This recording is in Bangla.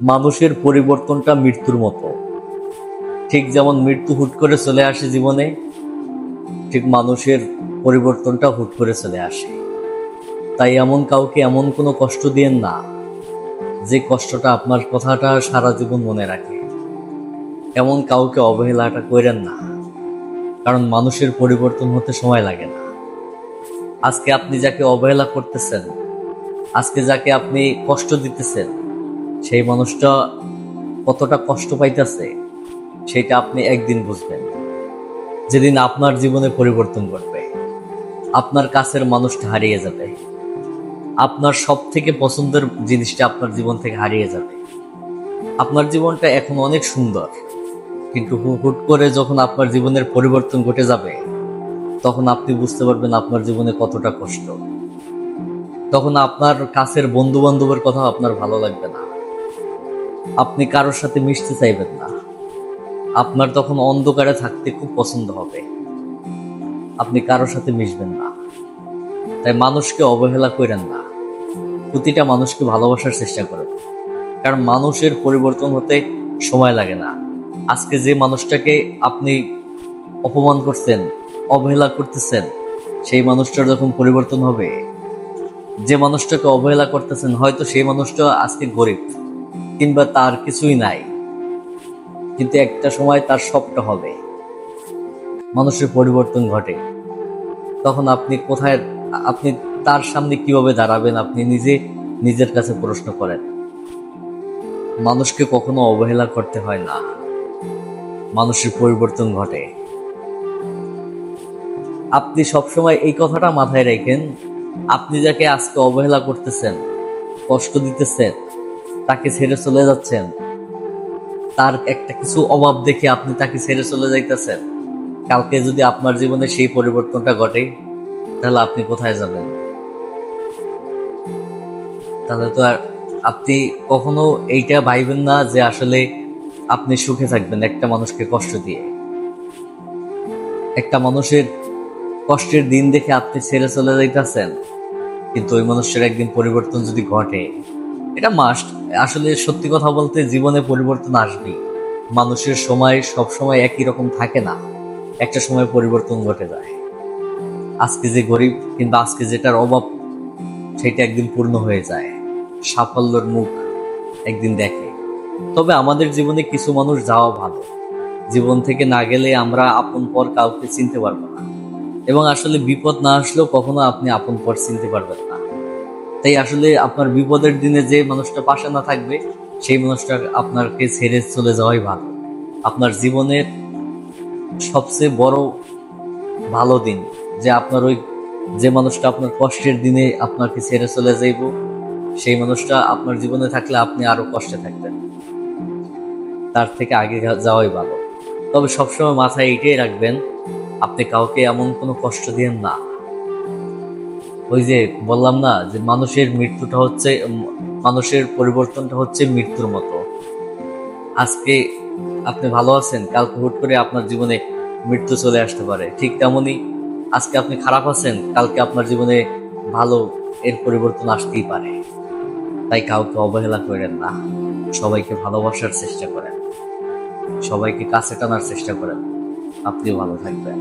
মানুষের পরিবর্তনটা মৃত্যুর মতো। ঠিক যেমন মৃত্যু হুট করে চলে আসে জীবনে, ঠিক মানুষের পরিবর্তনটা হুট করে চলে আসে। তাই এমন কাউকে এমন কোনো কষ্ট দিয়েন না যে কষ্টটা আপনার কথাটা সারা জীবন মনে রাখে। এমন কাউকে অবহেলাটা করেন না, কারণ মানুষের পরিবর্তন হতে সময় লাগে না। আজকে আপনি যাকে অবহেলা করতেছেন, আজকে যাকে আপনি কষ্ট দিতেছেন, সেই মানুষটা কতটা কষ্ট পাইতেছে সেটা আপনি একদিন বুঝবেন, যেদিন আপনার জীবনে পরিবর্তন ঘটবে। আপনার কাছের মানুষটা হারিয়ে যাবে, আপনার সব থেকে পছন্দের জিনিসটা আপনার জীবন থেকে হারিয়ে যাবে। আপনার জীবনটা এখন অনেক সুন্দর, কিন্তু হুট করে যখন আপনার জীবনের পরিবর্তন ঘটে যাবে, তখন আপনি বুঝতে পারবেন আপনার জীবনে কতটা কষ্ট। তখন আপনার কাছের বন্ধু বান্ধবের কথা আপনার ভালো লাগবে না, আপনি কারোর সাথে মিশতে চাইবেন না, আপনার তখন অন্ধকারে থাকতে খুব পছন্দ হবে, আপনি কারোর সাথে মিশবেন না। তাই মানুষকে অবহেলা করেন না, প্রতিটা মানুষকে ভালোবাসার চেষ্টা করেন, কারণ মানুষের পরিবর্তন হতে সময় লাগে না। আজকে যে মানুষটাকে আপনি অপমান করছেন, অবহেলা করতেছেন, সেই মানুষটার যখন পরিবর্তন হবে, যে মানুষটাকে অবহেলা করতেছেন হয়তো সেই মানুষটা আজকে গরিব কিংবা তার কিছুই নাই, কিন্তু একটা সময় তার সবটা হবে। মানুষের পরিবর্তন ঘটে, তখন আপনি কোথায়, আপনি তার সামনে কিভাবে দাঁড়াবেন আপনি নিজে নিজের কাছে প্রশ্ন করেন। মানুষকে কখনো অবহেলা করতে হয় না, মানুষের পরিবর্তন ঘটে। আপনি সবসময় এই কথাটা মাথায় রাখেন, আপনি যাকে আজকে অবহেলা করতেছেন, কষ্ট দিতেছেন, তাকে ছেড়ে চলে যাচ্ছেন, তার একটা কিছু অভাব দেখে আপনি তাকে ছেড়ে চলে যাইতেছেন, কালকে যদি আপনার জীবনে সেই পরিবর্তনটা ঘটে, তাহলে আপনি কোথায় যাবেন? তাহলে তো আর আপনি কখনো এইটা ভাইবেন না যে আসলে আপনি সুখে থাকবেন একটা মানুষকে কষ্ট দিয়ে। একটা মানুষের কষ্টের দিন দেখে আপনি ছেড়ে চলে যাইতেছেন, কিন্তু ওই মানুষের একদিন পরিবর্তন যদি ঘটে, এটা মাস্ট। আসলে সত্যি কথা বলতে জীবনে পরিবর্তন আসবেই। মানুষের সময় সব সময় একই রকম থাকে না, একটা সময় পরিবর্তন ঘটে যায়। আজকে যে গরিব কিন্তু আজকে যেটার অভাব, সেটা একদিন পূর্ণ হয়ে যায়, সাফল্যের মুখ একদিন দেখে। তবে আমাদের জীবনে কিছু মানুষ যাওয়া ভালো, জীবন থেকে না গেলে আমরা আপন পর কাউকে চিনতে পারবো না, এবং আসলে বিপদ না আসলেও কখনো আপনি আপন পর চিনতে পারবেন না। তাই আসলে আপনার বিপদের দিনে যে মানুষটা পাশে না থাকবে, সেই মানুষটা আপনাকে ছেড়ে চলে যাওয়াই ভালো। আপনার জীবনের সবচেয়ে বড় ভালো দিন যে আপনার ওই, যে মানুষটা আপনার কষ্টের দিনে আপনাকে ছেড়ে চলে যাইব, সেই মানুষটা আপনার জীবনে থাকলে আপনি আরো কষ্টে থাকবেন, তার থেকে আগে যাওয়াই ভালো। তবে সবসময় মাথায় এটাই রাখবেন, আপনি কাউকে এমন কোনো কষ্ট দিয়েন না। ওই যে বললাম না যে মানুষের মৃত্যুটা হচ্ছে, মানুষের পরিবর্তনটা হচ্ছে মৃত্যুর মতো। আজকে আপনি ভালো আছেন, কালকে হুট করে আপনার জীবনে মৃত্যু চলে আসতে পারে। ঠিক তেমনই আজকে আপনি খারাপ আছেন, কালকে আপনার জীবনে ভালো এর পরিবর্তন আসতেই পারে। তাই কাউকে অবহেলা করেন না, সবাইকে ভালোবাসার চেষ্টা করেন, সবাইকে কাছে টানার চেষ্টা করেন, আপনিও ভালো থাকবেন।